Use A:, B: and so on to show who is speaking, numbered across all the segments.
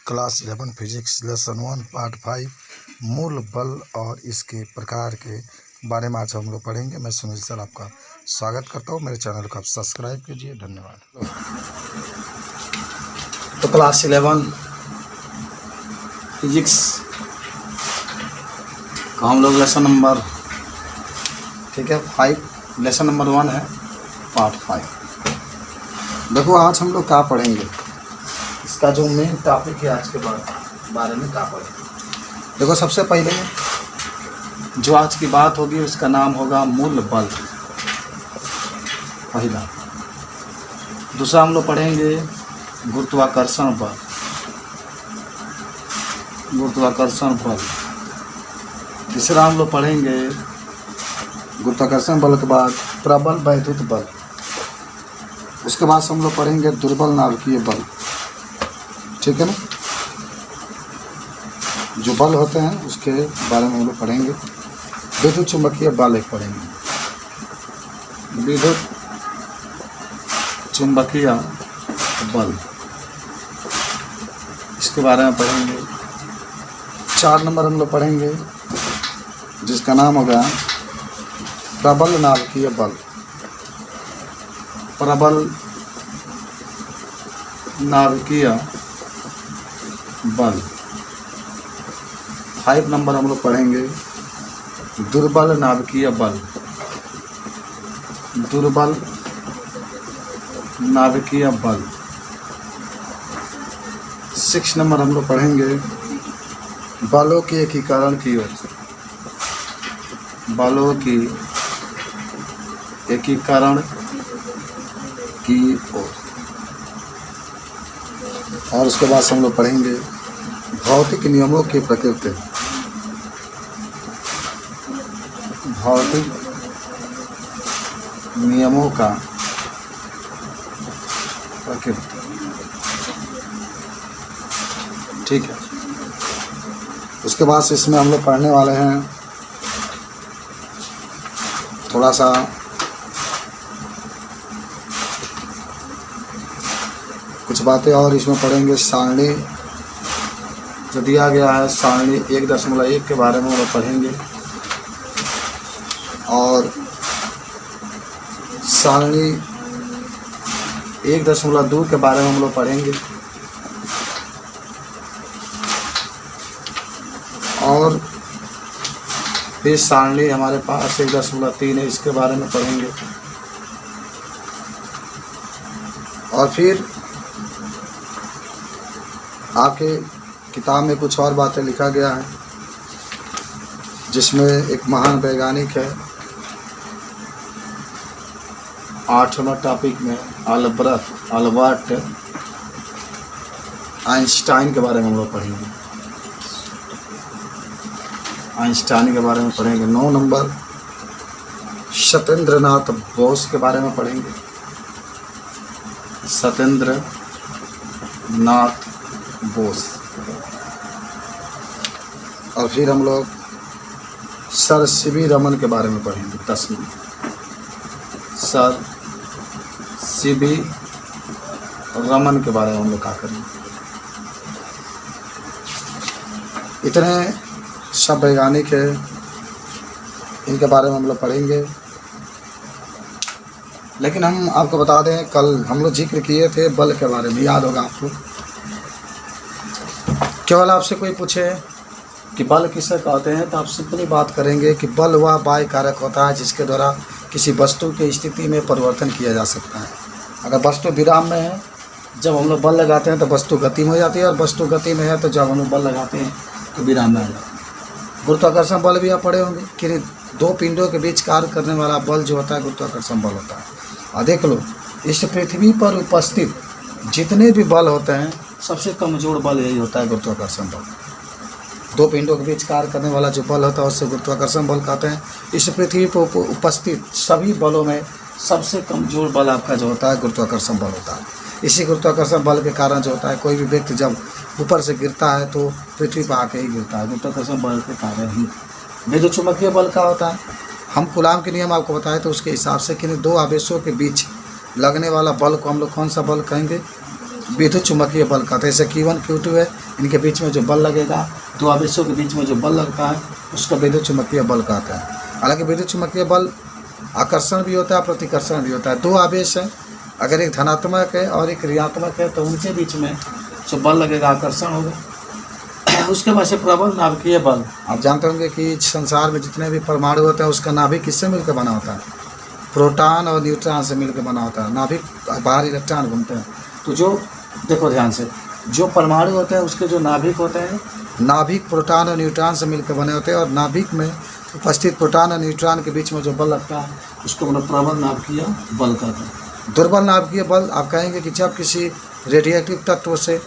A: Class 11 physics lesson 1 part 5 मूल बल और इसके प्रकार के बारे में आज हम लोग पढ़ेंगे। मैं सुनील सर आपका स्वागत करता हूँ। मेरे चैनल को आप सब्सक्राइब कीजिए। धन्यवाद।
B: तो क्लास 11 फिजिक्स का हम लोग लेसन नंबर 5 लेसन नंबर 1 है पार्ट 5। देखो आज हम लोग क्या पढ़ेंगे, इसका जो मेन टॉपिक है आज के बारे में क्या पढ़ेंगे। देखो सबसे पहले जो आज की बात होगी उसका नाम होगा मूल बल, पहला। दूसरा हम लोग पढ़ेंगे गुरुत्वाकर्षण बल, तीसरा हम लोग पढ़ेंगे गुरुत्वाकर्षण बल के बाद प्रबल वैद्युत बल, उसके बाद हम लोग पढ़ेंगे दुर्बल नाभिकीय बल। ठीक है ना, जो बल होते हैं उसके बारे में हम लोग पढ़ेंगे। विद्युत चुंबकीय बल एक पढ़ेंगे, विद्युत चुंबकीय बल, इसके बारे में पढ़ेंगे। 4 नंबर हम लोग पढ़ेंगे जिसका नाम होगा प्रबल नाभिकीय बल, प्रबल नाभिकीय बल। 5 नंबर हम लोग पढ़ेंगे दुर्बल नाभिकीय बल, दुर्बल नाभिकीय बल। 6 नंबर हम लोग पढ़ेंगे बलों के एकीकरण की ओर, बलों की एकीकरण की ओर। और उसके बाद हम लोग पढ़ेंगे भौतिक नियमों की प्रकृति, भौतिक नियमों का प्रकृति। ठीक है, उसके बाद इसमें हम लोग पढ़ने वाले हैं थोड़ा सा कुछ बातें और इसमें पढ़ेंगे। सारणी जो दिया गया है, सारणी 1.1 के बारे में हम लोग पढ़ेंगे और सारणी 1.2 के बारे में हम लोग पढ़ेंगे और फिर सारणी हमारे पास 1.3 है, इसके बारे में पढ़ेंगे। और फिर आपके किताब में कुछ और बातें लिखा गया है जिसमें एक महान वैज्ञानिक है 8 नंबर टॉपिक में अल्बर्ट आइंस्टाइन के बारे में हम लोग पढ़ेंगे, आइंस्टाइन के बारे में पढ़ेंगे। 9 नंबर सत्येंद्रनाथ बोस के बारे में पढ़ेंगे, सत्येंद्रनाथ बोस। और फिर हम लोग सर सीवी रमन के बारे में पढ़ेंगे। 10 नंबर सर सीवी रमन के बारे में हम लोग क्या करेंगे। इतने सब वैज्ञानिक है, इनके बारे में हम लोग पढ़ेंगे। लेकिन हम आपको बता दें, कल हम लोग जिक्र किए थे बल के बारे में, याद होगा आपको। केवल आपसे कोई पूछे कि बल किसे कहते हैं तो आप सिंपली बात करेंगे कि बल वह बाह्य कारक होता है जिसके द्वारा किसी वस्तु की स्थिति में परिवर्तन किया जा सकता है। अगर वस्तु विराम में है, जब हम लोग बल लगाते हैं तो वस्तु गति में हो जाती है, और वस्तु गति में है तो जब हम लोग बल लगाते हैं तो विराम में आ जाता है। गुरुत्वाकर्षण बल भी आप पढ़े होंगे कि 2 पिंडों के बीच कार्य करने वाला बल जो होता है गुरुत्वाकर्षण बल होता है। और देख लो, इस पृथ्वी पर उपस्थित जितने भी बल होते हैं सबसे कमज़ोर बल यही होता है गुरुत्वाकर्षण बल। 2 पिंडों के बीच कार्य करने वाला जो बल होता है उससे गुरुत्वाकर्षण बल कहते हैं। इस पृथ्वी पर उपस्थित सभी बलों में सबसे कमज़ोर बल आपका जो होता है गुरुत्वाकर्षण बल होता है। इसी गुरुत्वाकर्षण बल के कारण जो होता है, कोई भी व्यक्ति जब ऊपर से गिरता है तो पृथ्वी पर आके ही गिरता है, गुरुत्वाकर्षण बल के कारण ही। विद्युत चुंबकीय बल का होता है, हम कूलाम के नियम आपको बताए तो उसके हिसाब से कि 2 आवेशों के बीच लगने वाला बल को हम लोग कौन सा बल कहेंगे, विद्युत चुम्बकीय बल कहते हैं। जैसे Q1 Q2 है, इनके बीच में जो बल लगेगा, दो आवेशों के बीच में जो बल लगता है उसका विद्युत चुम्बकीय बल कहते हैं। हालांकि विद्युत चुम्बकीय बल आकर्षण भी होता है, प्रतिकर्षण भी होता है। दो आवेश है, अगर एक धनात्मक है और एक ऋणात्मक है तो उनके बीच में जो बल लगेगा आकर्षण होगा। उसके बाद से प्रबल नाभिकीय बल। आप जानते होंगे कि संसार में जितने भी परमाणु होते हैं उसका नाभिक किससे मिलकर बना होता है? प्रोटॉन और न्यूट्रॉन से मिलकर बना होता है। नाभिक बाहर इलेक्ट्रॉन घूमते हैं। तो जो देखो ध्यान से, जो परमाणु होते हैं उसके जो नाभिक होते हैं, नाभिक प्रोटॉन और न्यूट्रॉन से मिलकर बने होते हैं, और नाभिक में उपस्थित प्रोटॉन और न्यूट्रॉन के बीच में जो बल लगता है उसको मतलब प्रबल नाभिकीय बल कहते हैं। दुर्बल नाभिकीय बल आप कहेंगे कि जब किसी रेडिएटिव तत्व से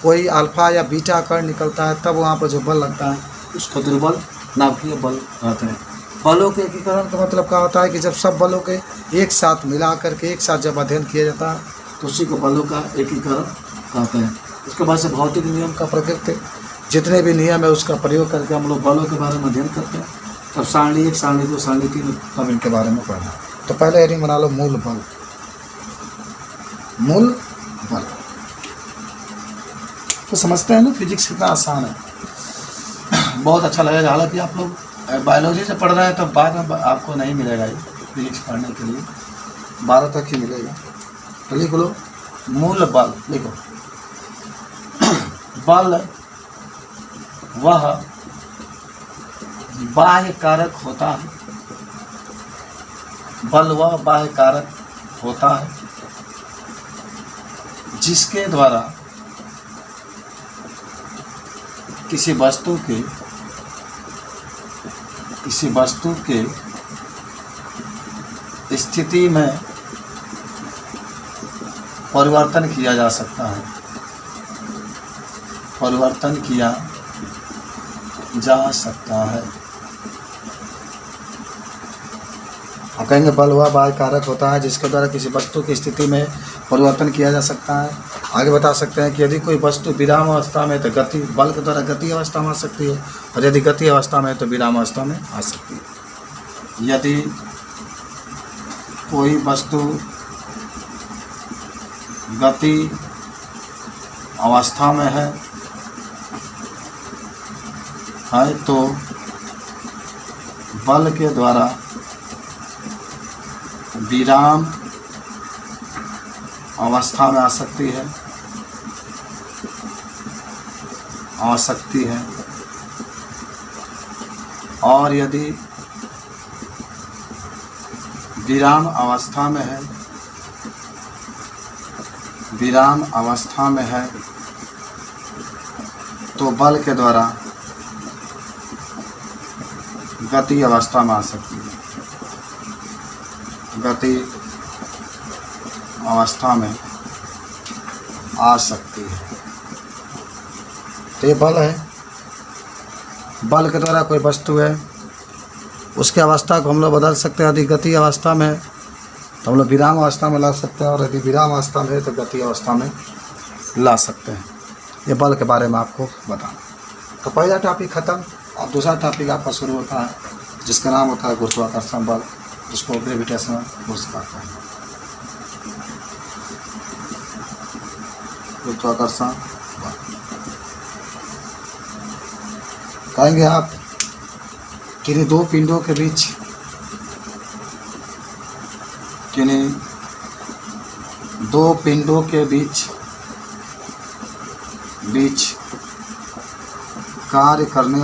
B: कोई अल्फा या बीटा कण निकलता है तब वहाँ पर जो बल लगता है उसको दुर्बल नाभिकीय बल कहते हैं। बलों के एकीकरण का मतलब क्या होता है कि जब सब बलों के एक साथ मिला करके एक साथ जब अध्ययन किया जाता है तो उसी को बलों का एकीकरण कहते हैं। उसके बाद से भौतिक नियम का प्रकृति जितने भी नियम है उसका प्रयोग करके हम लोग बलों के बारे में अध्ययन करते हैं। तब सारणी 1, सारणी 2, सारणी 3 तब इनके बारे में पढ़ना। तो पहले हेडिंग बना लो मूल बल। मूल बल तो समझते हैं ना, फिजिक्स कितना आसान है, बहुत अच्छा लगेगा। हालांकि आप लोग बायोलॉजी से पढ़ रहे हैं तो बाद में आपको नहीं मिलेगा ये फिजिक्स पढ़ने के लिए, 12 तक ही मिलेगा। तो लिख लो मूल बल। लिखो बल वह बाह्य कारक होता है। बल वह बाह्य कारक होता है जिसके द्वारा किसी वस्तु के स्थिति में परिवर्तन किया जा सकता है। परिवर्तन किया जा सकता है। आप कहेंगे बल वह बाह्य कारक होता है जिसके द्वारा किसी वस्तु की स्थिति में परिवर्तन किया जा सकता है। आगे बता सकते हैं कि यदि कोई वस्तु विराम अवस्था में तो गति बल के द्वारा गति अवस्था में आ सकती है, और यदि गति अवस्था में तो विराम अवस्था में आ सकती है। यदि कोई वस्तु गति अवस्था में है तो बल के द्वारा विराम अवस्था में आ सकती है, और यदि विराम अवस्था में है तो बल के द्वारा गति अवस्था में आ सकती है। गति अवस्था में आ सकती है। तो ये बल है। बल के द्वारा कोई वस्तु है उसकी अवस्था को हम लोग बदल सकते हैं। यदि गति अवस्था में है तो हम लोग विराम अवस्था में ला सकते हैं, और यदि विराम अवस्था में है तो गति अवस्था में ला सकते हैं। ये बल के बारे में आपको बताना। तो पहला टॉपिक ख़त्म। अब दूसरा टॉपिक आपका शुरू होता है जिसका नाम होता है गुरुत्वाकर्षण बल, जिसको ग्रेविटेशनल फोर्स कहते हैं। गुरुत्वाकर्षण बल कहेंगे आप किन्हीं दो पिंडों के बीच कार्य करने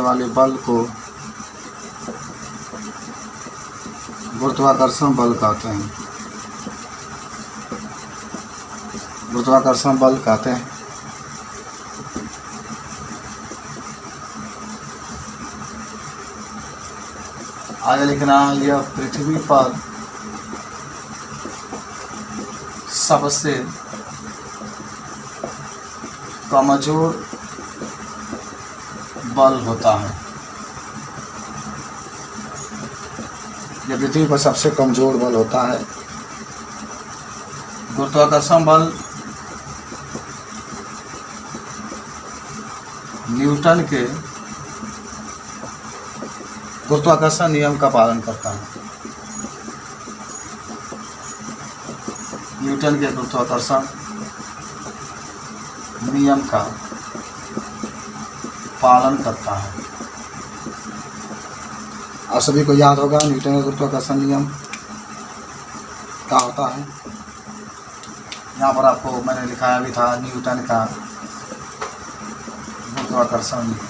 B: वाले बल को गुरुत्वाकर्षण बल कहते हैं। गुरुत्वाकर्षण बल कहते हैं। आगे लिखना, यह पृथ्वी पर सबसे कमजोर बल होता है। यह पृथ्वी पर सबसे कमजोर बल होता है। गुरुत्वाकर्षण बल न्यूटन के गुरुत्वाकर्षण नियम का पालन करता है। न्यूटन के गुरुत्वाकर्षण नियम का पालन करता है। आप सभी को याद होगा न्यूटन का गुरुत्वाकर्षण नियम क्या होता है। यहाँ पर आपको मैंने लिखाया भी था न्यूटन का गुरुत्वाकर्षण नियम।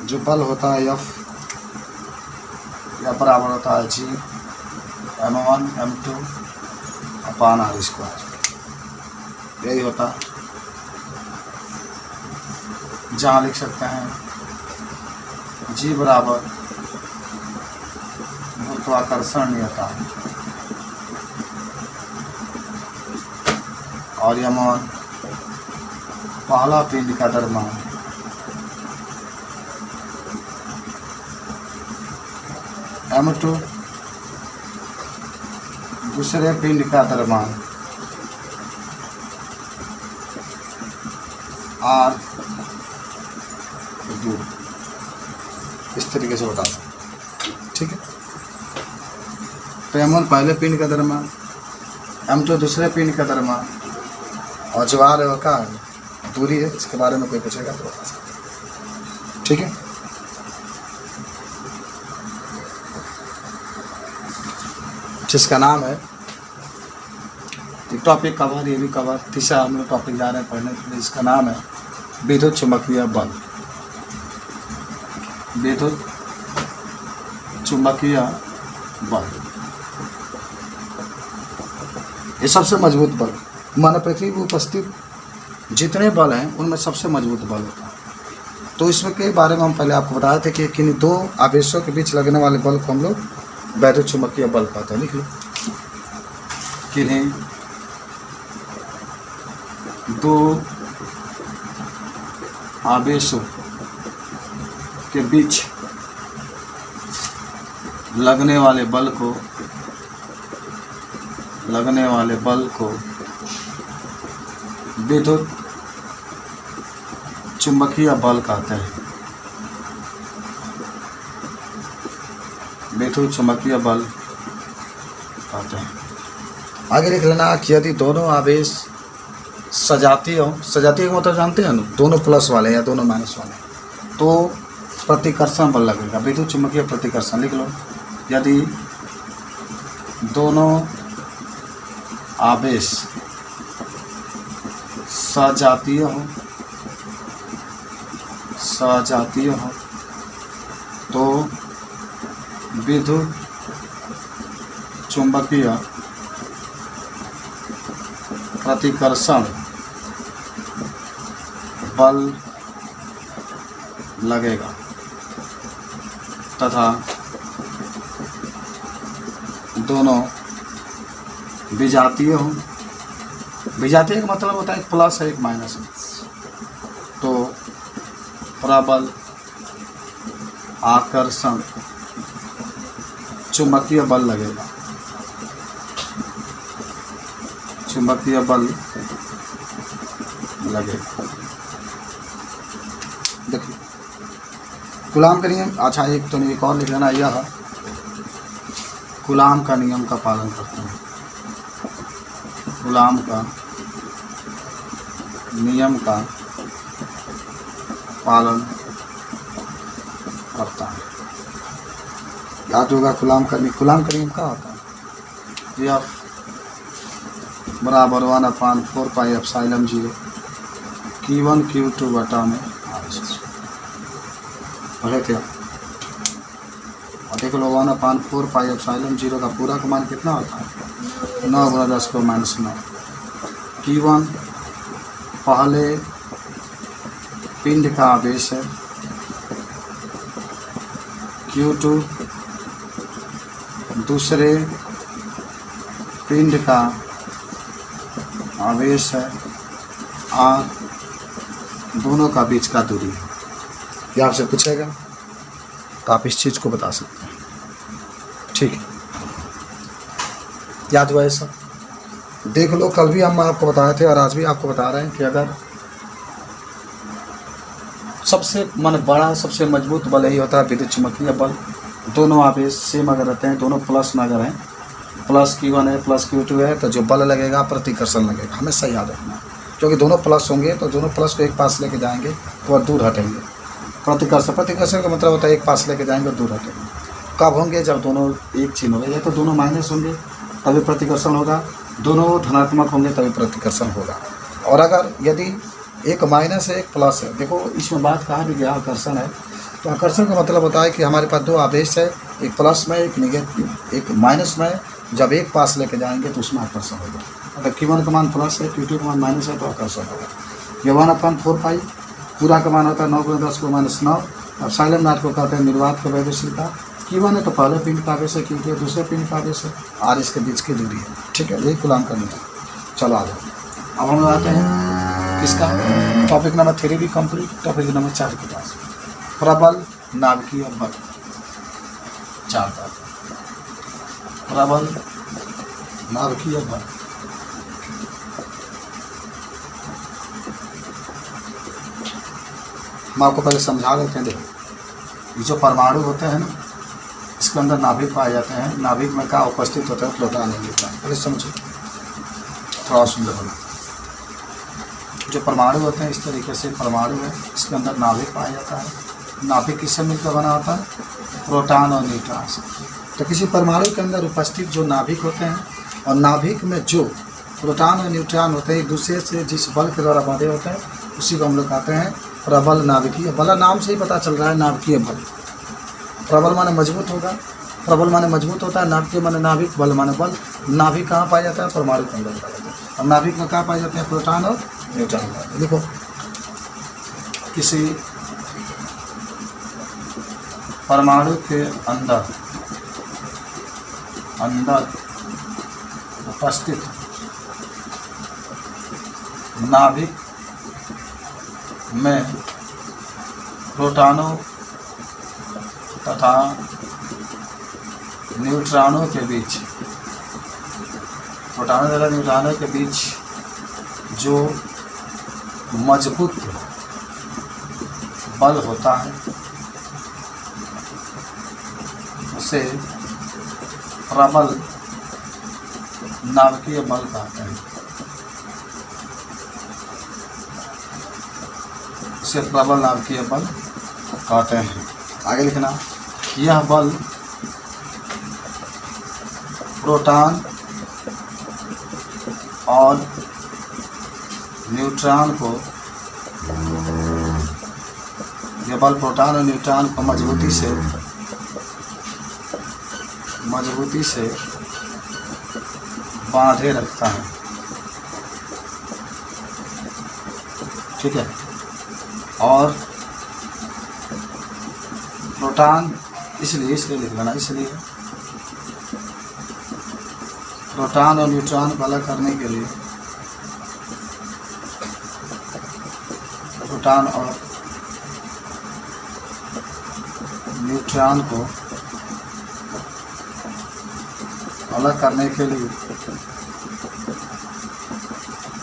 B: जो बल होता है F या बराबर होता है G m1 m2 अपान r स्क्वायर, यही होता है। जहाँ लिख सकते हैं G बराबर गुरुत्वाकर्षण नियता और m1 पहला पिंड का द्रव्यमान m2 दूसरे पिंड का द्रव्यमान r दूर, इस तरीके से बता सकते। ठीक है, तो m1 पहले पिंड का द्रव्यमान, m2 दूसरे पिंड का द्रव्यमान और जो r है वो क्या है, दूरी है। इसके बारे में कोई पूछेगा तो बता सकते। ठीक है, जिसका नाम है टॉपिक कवर, ये भी कवर, तीसरा हम लोग टॉपिक जा रहे हैं पढ़ने के लिए। इसका नाम है विद्युत चुम्बकीय बल। विद्युत चुम्बकीय बल ये सबसे मजबूत बल, मानव पृथ्वी पर उपस्थित जितने बल हैं उनमें सबसे मजबूत बल होता है। तो इसमें के बारे में हम पहले आपको बताए थे कि किन्हीं दो आवेशों के बीच लगने वाले बल को हम लोग वैद्युत चुम्बकीय बल कहते हैं। लिख लो, किन्हीं दो आवेशों के बीच लगने वाले बल को विद्युत चुम्बकीय बल कहते हैं। विद्युत चुम्बकीय बल कहते हैं। आगे लिख लेना कि यदि दोनों आवेश सजातीय हो, सजातीय का मतलब जानते हैं ना, दोनों प्लस वाले या दोनों माइनस वाले, तो प्रतिकर्षण बल लगेगा, विद्युत चुम्बकीय प्रतिकर्षण। लिख लो, यदि दोनों आवेश सजातीय हो तो विद्युत चुम्बकीय प्रतिकर्षण बल लगेगा तथा दोनों विजातीय हो। विजातीय का मतलब होता है एक प्लस है एक माइनस है, तो प्रबल आकर्षण चुम्बकीय बल लगेगा। चुम्बकीय बल लगेगा। देखिए कूलाम का नियम, अच्छा एक तो नहीं, एक और लिख लेना, यह कूलाम का नियम का पालन करते हैं। कूलाम का नियम का पालन करता है। याद होगा कूलाम का नियम क्या होता है, यह बराबर 1/4πε0 Q1 Q2 बटा में पढ़े थे। और देख लो 1/4πε0 का पूरा का मान कितना होता है, 9×10⁻⁹। Q1 पहले पिंड का आवेश है, Q2 दूसरे पिंड का आवेश है, और दोनों का बीच का दूरी है। ये आपसे पूछेगा तो आप इस चीज़ को बता सकते हैं। ठीक है, याद हुआ ऐसा? देख लो, कल भी हम आपको बताए थे और आज भी आपको बता रहे हैं कि अगर सबसे बड़ा सबसे मजबूत बल यही होता है विद्युत चुम्बकीय बल। दोनों आवेश सेम अगर रहते हैं, दोनों प्लस में अगर हैं, प्लस Q1 है प्लस Q2 है, तो जो बल लगेगा प्रतिकर्षण लगेगा, हमेशा याद रखना। क्योंकि दोनों प्लस होंगे तो दोनों प्लस को एक पास लेके जाएंगे तो वह दूर हटेंगे। प्रतिकर्षण का मतलब होता है एक पास लेके जाएंगे और दूर हटेंगे। कब होंगे? जब दोनों एक चिन्ह होंगे, या तो दोनों माइनस होंगे तभी प्रतिकर्षण होगा, दोनों धनात्मक होंगे तभी प्रतिकर्षण होगा। और अगर यदि एक माइनस है एक प्लस है, देखो इसमें बात कहा भी गया आकर्षण है, तो आकर्षण का मतलब होता है कि हमारे पास दो आवेश है, एक प्लस में एक नेगेटिव एक माइनस में, जब एक पास लेके जाएंगे तो उसमें आकर्षण होगा। अगर Q1 का मान प्लस है, Q2 का मान माइनस है तो आकर्षण होगा। ये 1/4 पूरा का मान होता है 9 × 10 को -9। अब साइलेंट नाट को कहते हैं निर्वात का वैद्युशीलता। Q1 है तो पहले पिंड का आवेश है, Q2 है दूसरे पिंड का आवेश है, और इसके बीच की दूरी है। ठीक है, यही कुलाम करनी है। चलो आ जाओ, अब हम लोग आते हैं किसका टॉपिक नंबर 3 भी कंप्लीट। टॉपिक नंबर 4 के पास प्रबल नाभिकीय बल 4 का प्रबल नाभिकीय बल। हम आपको पहले समझा देते हैं। देखो, ये जो परमाणु होते हैं ना, इसके अंदर नाभिक पाए जाते हैं। नाभिक में क्या उपस्थित होता है? प्रोटॉन और न्यूट्रॉन। पहले समझो, थोड़ा सुंदर होना। जो परमाणु होते हैं इस तरीके से परमाणु है, इसके अंदर नाभिक पाया जाता है। नाभिक किससे मिलकर बना होता है? प्रोटॉन और न्यूट्रॉन से। तो किसी परमाणु के अंदर उपस्थित जो नाभिक होते हैं और नाभिक में जो प्रोटॉन और न्यूट्रॉन होते हैं एक दूसरे से जिस बल के द्वारा बांधे होते हैं, उसी को हम लोग कहते हैं प्रबल नाभिकीय बल। नाम से ही पता चल रहा है नाभिकीय बल। प्रबल माने मजबूत होगा, प्रबल माने मजबूत होता है, नाभिकीय माने नाभिक, बल माने बल। नाभिक कहाँ पाया जाता है? परमाणु के अंदर पाया जाता है। और नाभिक में कहाँ पाए जाते हैं? प्रोटॉन और न्यूट्रॉन। देखो, किसी परमाणु के अंदर उपस्थित नाभिक में प्रोटॉनों तथा न्यूट्रॉनों के बीच जो मजबूत बल होता है उसे प्रबल नाभिकीय बल कहते हैं। इसे प्रबल नाभिकीय बल कहते हैं। आगे लिखना, यह बल प्रोटॉन और न्यूट्रॉन को मजबूती से बांधे रखता है। ठीक है, और प्रोटॉन इसलिए लिख लेना, इसलिए प्रोटॉन और न्यूट्रॉन को अलग करने के लिए प्रोटॉन और न्यूट्रॉन को अलग करने के लिए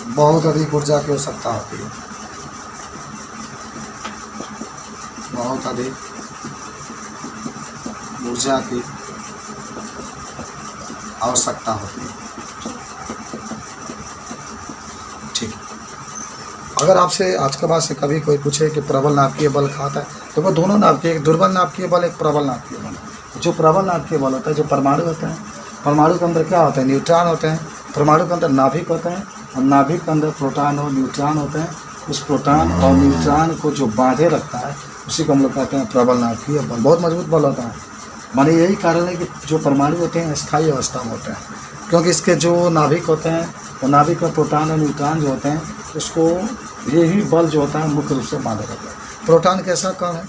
B: बहुत अधिक ऊर्जा की आवश्यकता होती है। बहुत अधिक ऊर्जा की आवश्यकता होती है। ठीक, अगर आपसे आज के बाद से कभी कोई पूछे कि प्रबल नाभिकीय बल खाता है, तो वो दोनों नाभिकीय, एक दुर्बल नाभिकीय बल, एक प्रबल नाभिकीय बल। जो प्रबल नाभिकीय बल होता है, जो परमाणु होते हैं, परमाणु के अंदर क्या होता है? न्यूट्रॉन होते हैं। परमाणु के अंदर नाभिक होते हैं और नाभिक के अंदर प्रोटॉन और न्यूट्रॉन होते हैं। उस प्रोटॉन और न्यूट्रॉन को जो बांधे रखता है उसी को हम लोग कहते हैं प्रबल नाभिकीय बल। बहुत मजबूत बल होता है। माने यही कारण है कि जो परमाणु होते हैं स्थायी अवस्था में होते हैं, क्योंकि इसके जो नाभिक होते हैं वो नाभिक में प्रोटॉन और न्यूट्रॉन जो होते हैं उसको यही बल जो होता है मुख्य रूप से बांधे रहता है। प्रोटॉन कैसा कण है?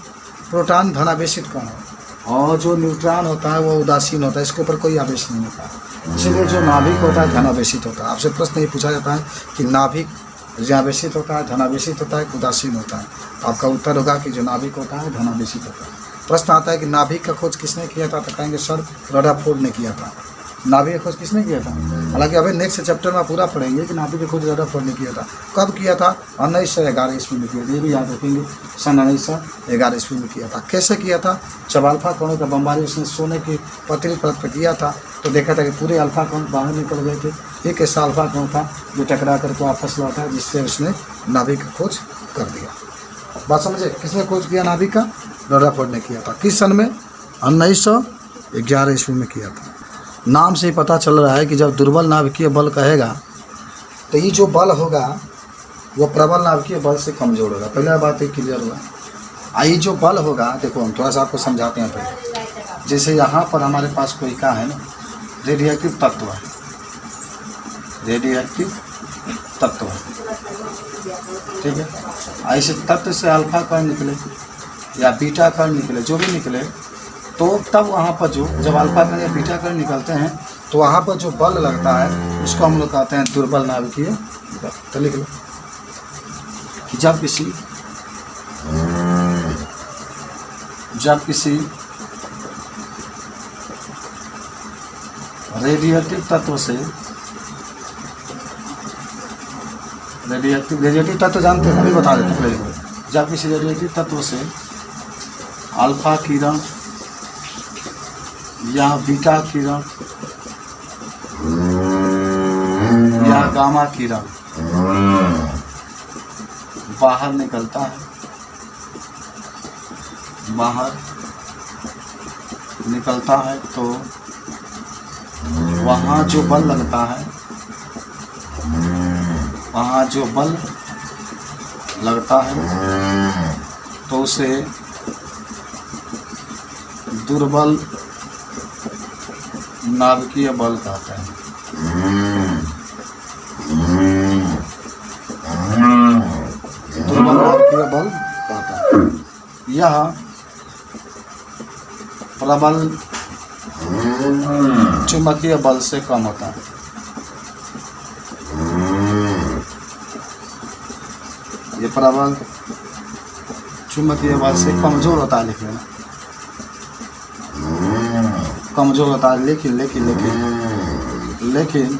B: प्रोटॉन धनावेशित कण है, और जो न्यूट्रॉन होता है वो उदासीन होता है, इसके ऊपर कोई आवेश नहीं होता है। इसीलिए जो नाभिक होता है धनावेशित होता है। आपसे प्रश्न ये पूछा जाता है कि नाभिक आवेशित होता है, धनावेशित होता है, उदासीन होता है, तो आपका उत्तर होगा कि जो नाभिक होता है धनावेशित होता है। प्रश्न आता है कि नाभिक का खोज किसने किया था, तो कहेंगे सर रदरफोर्ड ने किया था। नाभि का खोज किसने किया था? हालांकि अभी नेक्स्ट चैप्टर में पूरा पढ़ेंगे कि नाभि का खोज रदरफोर्ड ने किया था। कब किया था? 1911 ईस्वी में किया था। ये भी याद रखेंगे, सन 1911 ईस्वी में किया था। कैसे किया था? जब अल्फा कणों का बमबारी उसने सोने की पतली परत पर किया था तो देखा था कि पूरे अल्फा कण बाहर निकल गए थे। एक ऐसा अल्फा कण था जो टकरा करके वापस लौटा, जिससे उसने नाभि का खोज कर दिया। बात समझे? किसने खोज किया नाभि का? रदरफोर्ड ने किया था। किस सन में? 1911 ईस्वी में किया था। नाम से ही पता चल रहा है कि जब दुर्बल नाभिकीय बल कहेगा तो ये जो बल होगा वो प्रबल नाभिकीय बल से कमजोर होगा। पहला बात ये क्लियर हुआ। ये जो बल होगा, देखो हम थोड़ा सा आपको समझाते हैं पहले। जैसे यहाँ पर हमारे पास कोई क्या है ना, रेडियोएक्टिव तत्व है, रेडियोएक्टिव तत्व है, ठीक है। ऐसे तत्व से अल्फा कण निकले या बीटा कण निकले, जो भी निकले, तो तब वहाँ पर जो जब अल्फा कण या बीटा कण निकलते हैं तो वहाँ पर जो बल लगता है उसको हम लोग कहते हैं दुर्बल नाभिकीय बल। तो लिख लो कि जब किसी रेडियोएक्टिव तत्व से, रेडियोएक्टिव तत्व जानते हैं, अभी बता देते हैं। जब किसी रेडियोएक्टिव तत्व से अल्फा किरण या बीटा किरण या गामा किरण बाहर निकलता है, तो वहाँ जो बल लगता है, तो उसे दुर्बल नाभिकीय बल कहते हैं। दुर्बल नाभिकीय बल कहते हैं। यह प्रबल चुंबकीय बल से कम होता है। ये प्रबल चुंबकीय बल से कमजोर होता है, लिख लेना, कमजोर होता है। लेकिन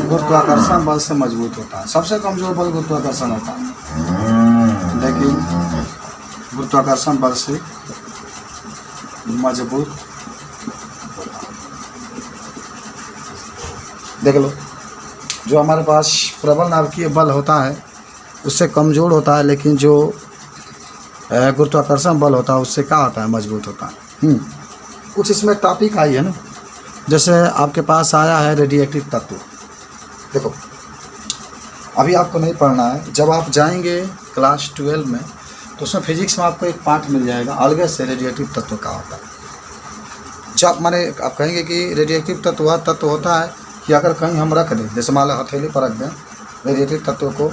B: गुरुत्वाकर्षण बल से मजबूत होता है। सबसे कमजोर बल गुरुत्वाकर्षण होता है, लेकिन गुरुत्वाकर्षण बल से मजबूत होता है। देख लो, जो हमारे पास प्रबल नाभिकीय बल होता है उससे कमज़ोर होता है, लेकिन जो गुरुत्वाकर्षण बल होता है उससे क्या होता है? मजबूत होता है। कुछ इसमें टॉपिक आई है ना, जैसे आपके पास आया है रेडियोएक्टिव तत्व। देखो अभी आपको नहीं पढ़ना है, जब आप जाएंगे क्लास 12 में तो उसमें फिजिक्स में आपको एक पार्ट मिल जाएगा अलग से रेडियोएक्टिव तत्व का होता है। जब माने आप कहेंगे कि रेडियोएक्टिव तत्व वह तत्व होता है कि अगर कहीं हम रख दें, जैसे मान लो हथेली पर रख दें रेडियोएक्टिव तत्व को,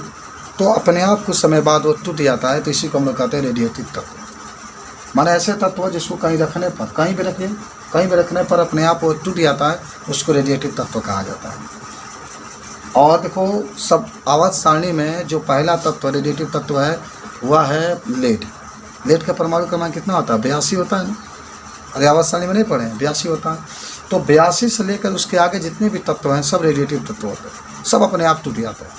B: तो अपने आप कुछ समय बाद वो टूट जाता है, तो इसी को हम लोग कहते हैं रेडियोएक्टिव तत्व। माने ऐसे तत्व जिसको कहीं रखने पर, कहीं भी रखने पर अपने आप वो टूट जाता है, उसको रेडियोएक्टिव तत्व कहा जाता है। और देखो सब आवर्त सारणी में जो पहला तत्व रेडियोएक्टिव तत्व है वह है लेड। लेड का परमाणु क्रमांक कितना होता है? 82 होता है ना। अरे आवर्त सारणी में नहीं पढ़े, 82 होता है। तो 82 से लेकर उसके आगे जितने भी तत्व हैं सब रेडियोएक्टिव तत्व होते हैं, सब अपने आप टूट जाते हैं।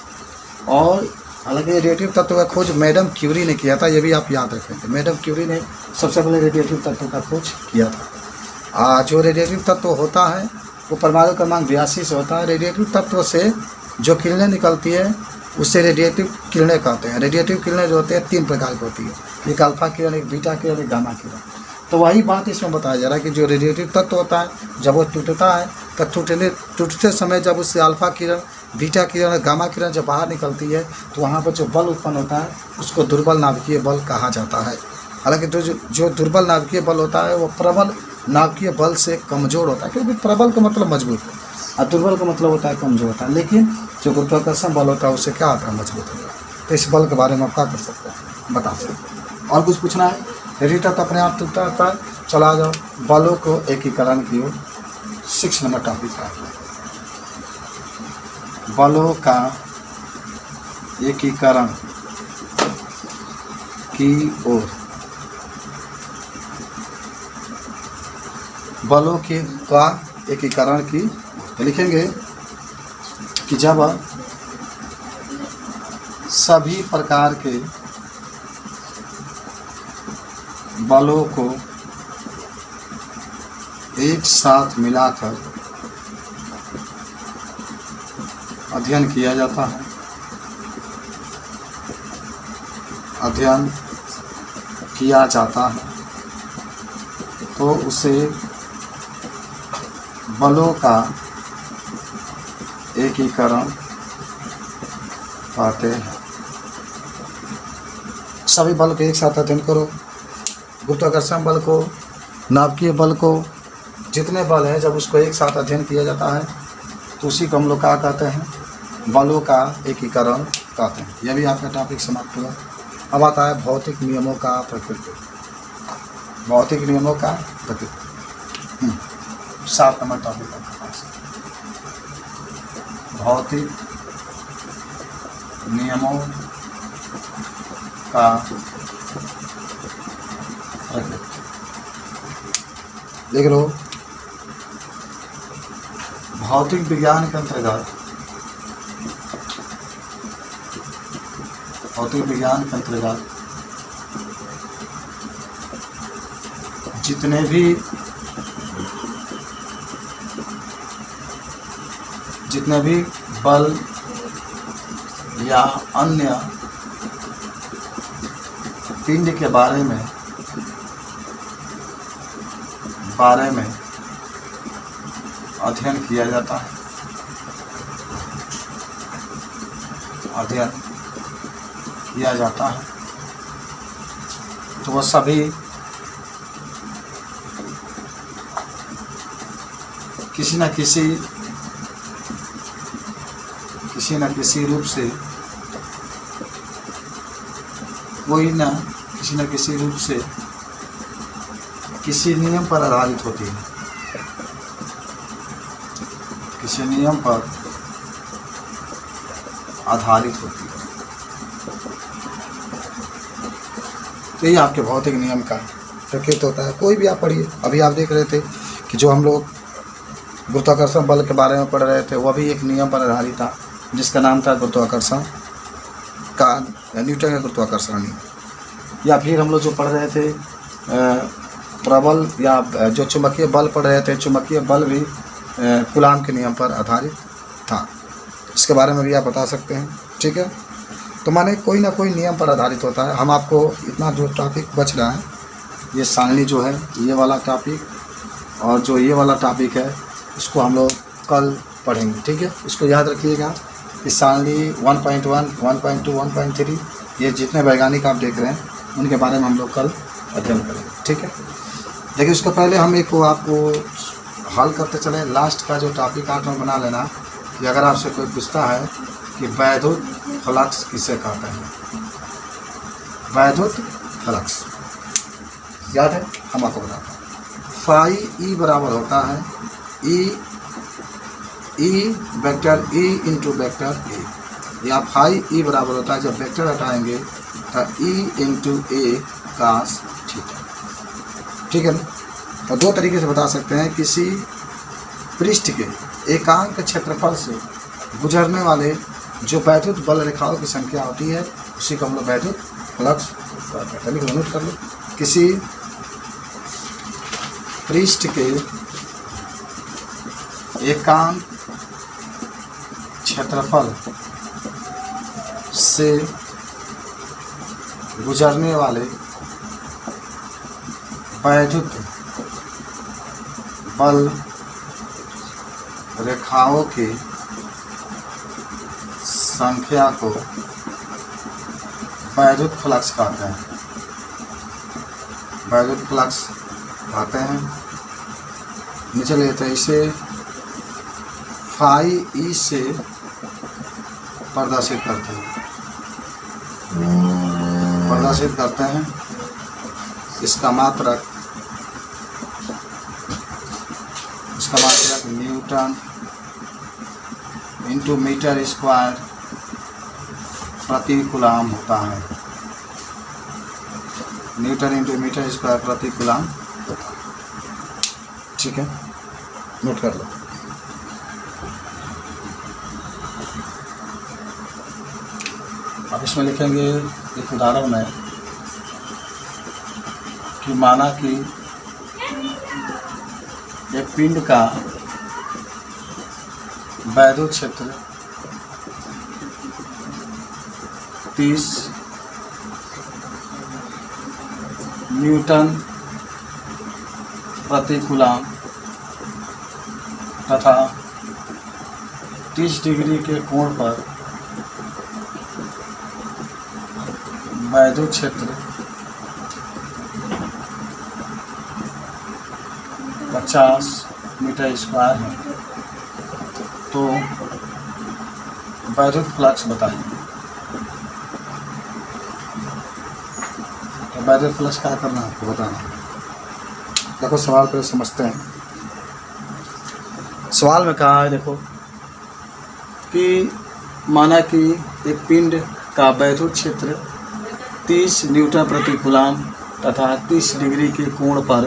B: और हालांकि रेडियोएक्टिव तत्व का खोज मैडम क्यूरी ने किया था, ये भी आप याद रखेंगे। मैडम क्यूरी ने सबसे पहले रेडियोएक्टिव तत्व का खोज किया था। जो रेडियोएक्टिव तत्व होता है वो परमाणु क्रमांक 82 से होता है। रेडियोएक्टिव तत्व से जो किरणें निकलती है उससे रेडियोएक्टिव किरणें कहते हैं। रेडियोएक्टिव किरणें जो होती है 3 प्रकार की होती है, एक अल्फा किरण, एक बीटा किरण, एक गामा किरण। तो वही बात इसमें बताया जा रहा है कि जो रेडियोएक्टिव तत्व होता है जब वो टूटता है तो टूटते समय जब उससे अल्फा किरण, बीटा किरण, गामा किरण जब बाहर निकलती है तो वहाँ पर जो बल उत्पन्न होता है उसको दुर्बल नाभिकीय बल कहा जाता है। हालांकि जो दुर्बल नाभिकीय बल होता है वो प्रबल नाभिकीय बल से कमज़ोर होता है, क्योंकि प्रबल का मतलब मजबूत है और दुर्बल का मतलब होता है कमज़ोर होता है। लेकिन जो गुरुत्वाकर्षण बल होता है उससे क्या होता है? मजबूत होता है। तो इस बल के बारे में आप क्या कर सकते हैं? बता सकते हैं। और कुछ पूछना है? रेडिएटर तो अपने आप टूटता रहता है। चला जाओ बलों को एकीकरण की ओर। 6 नंबर टॉपिक है बलों का एकीकरण की ओर। बलों का एकीकरण की लिखेंगे कि जब सभी प्रकार के बलों को एक साथ मिलाकर अध्ययन किया जाता है, अध्ययन किया जाता है, तो उसे बलों का एकीकरण कहते हैं। सभी बल को एक साथ अध्ययन करो, गुरुत्वाकर्षण बल को, नाभिकीय बल को, जितने बल हैं जब उसको एक साथ अध्ययन किया जाता है तो उसी को हम लोग क्या कहते हैं, बलों का एकीकरण कहते हैं। यह भी आपका टॉपिक समाप्त हुआ। अब आता है भौतिक नियमों का प्रकृति। भौतिक नियमों का प्रकृति 7 नंबर टॉपिक आपके पास। भौतिक नियमों का प्रकृति देख लो। भौतिक विज्ञान के अंतर्गत जितने भी बल या अन्य पिंड के बारे में अध्ययन किया जाता है, तो वह सभी किसी न किसी रूप से किसी नियम पर आधारित होती है, किसी नियम पर आधारित होती है। तो ये आपके भौतिक नियम का प्रकृति होता है। कोई भी आप पढ़िए। अभी आप देख रहे थे कि जो हम लोग गुरुत्वाकर्षण बल के बारे में पढ़ रहे थे, वह भी एक नियम पर आधारित था जिसका नाम था गुरुत्वाकर्षण का, न्यूटन का गुरुत्वाकर्षण नियम। या फिर हम लोग जो पढ़ रहे थे प्रबल या जो चुंबकीय बल पढ़ रहे थे, चुंबकीय बल भी कूलाम के नियम पर आधारित था। इसके बारे में भी आप बता सकते हैं, ठीक है। तो माने कोई ना कोई नियम पर आधारित होता है। हम आपको इतना जो टॉपिक बच रहा है, ये सारणी जो है, ये वाला टॉपिक और जो ये वाला टॉपिक है, उसको हम लोग कल पढ़ेंगे, ठीक है। इसको याद रखिएगा कि सारणी 1.1, 1.2, 1.3 ये जितने वैज्ञानिक आप देख रहे हैं उनके बारे में हम लोग कल अध्ययन करेंगे, ठीक है। देखिए उसको पहले हम एक आपको हल करते चले। लास्ट का जो टॉपिक आप लोग बना लेना कि अगर आपसे कोई पूछता है कि वैद्युत फ्लक्स किसे कहते हैं, वैद्युत फ्लक्स याद है, हम आपको बताते हैं। फाई ई बराबर होता है E vector E into vector A, या फाई ई बराबर होता है, जब वेक्टर हटाएंगे तो ई इंटू ए कास थीटा, ठीक है ना। तो दो तरीके से बता सकते हैं। किसी पृष्ठ के एकांक क्षेत्रफल से गुजरने वाले जो वैद्युत बल रेखाओं की संख्या होती है उसी को हम लोग वैद्युत फ्लक्स कहते हैं। नोट कर लो। किसी पृष्ठ के एकांक क्षेत्रफल से गुजरने वाले वैद्युत बल रेखाओं की संख्या को वैद्युत फ्लक्स कहते हैं, वैद्युत फ्लक्स कहते हैं। नीचे लेते हैं, इसे फाई ई से प्रदर्शित करते हैं, इसका मात्रक न्यूटन इंटू मीटर स्क्वायर प्रति कूलाम होता है। न्यूटन इंटू मीटर स्क्वायर प्रति कूलाम, ठीक है। नोट कर लो। अब इसमें लिखेंगे एक उदाहरण में कि माना कि एक पिंड का वैद्युत क्षेत्र 30 न्यूटन प्रति कूलम तथा 30 डिग्री के कोण पर वैद्युत क्षेत्र 50 मीटर स्क्वायर है, तो वैद्युत फ्लक्स बताइए। तो वैद्युत फ्लक्स क्या करना है आपको बताना। देखो सवाल पहले समझते हैं। सवाल में कहा है देखो कि माना कि एक पिंड का वैद्युत क्षेत्र 30 न्यूटन प्रति कूलम तथा 30 डिग्री के कोण पर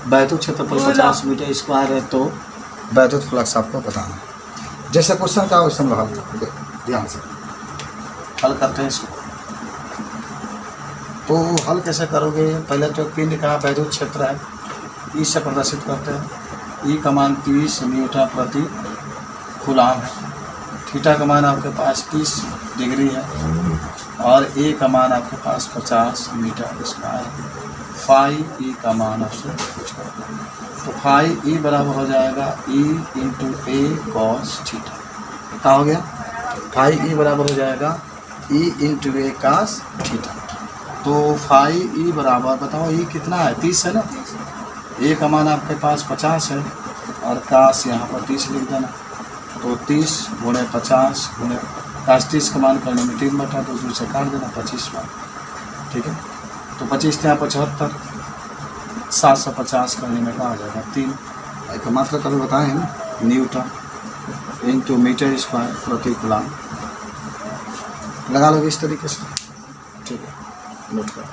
B: वैद्युत क्षेत्र पर 50 मीटर स्क्वायर है, तो वैद्युत फ्लक्स आपको बताना है। जैसे क्वेश्चन का वैसे हम हल करते ध्यान से हल करते हैं इसको। तो हल कैसे करोगे, पहले तो पिंड का वैद्युत क्षेत्र है, ई से प्रदर्शित करते हैं। ई का मान 30 न्यूटन प्रति कूलम है, थीटा का मान आपके पास 30 डिग्री है और ए का मान आपके पास 50 मीटर स्क्वायर है। फाई ई का मान आपसे पूछ कर, तो फाई ई बराबर हो जाएगा ई इंटू ए कॉस थीटा। क्या हो गया, फाई ई बराबर हो जाएगा ई इंटू ए कॉस थीटा। तो फाई ई बराबर बताओ ई कितना है, 30 है ना, ए का मान आपके पास 50 है और काश यहाँ पर 30 लिख देना। तो 30 गुणे 50 गुणे काश 30 का मान करने में 3 बटा 2 से काट देना 25 बार, ठीक है। तो 25 यहाँ 75, 750 करने में क्या आ जाएगा 3। एक मात्रा कभी बताए हैं ना, न्यूटन इंटू मीटर स्क्वायर प्रति कूलम। लगा लोगे इस तरीके से, ठीक है, नोट करो।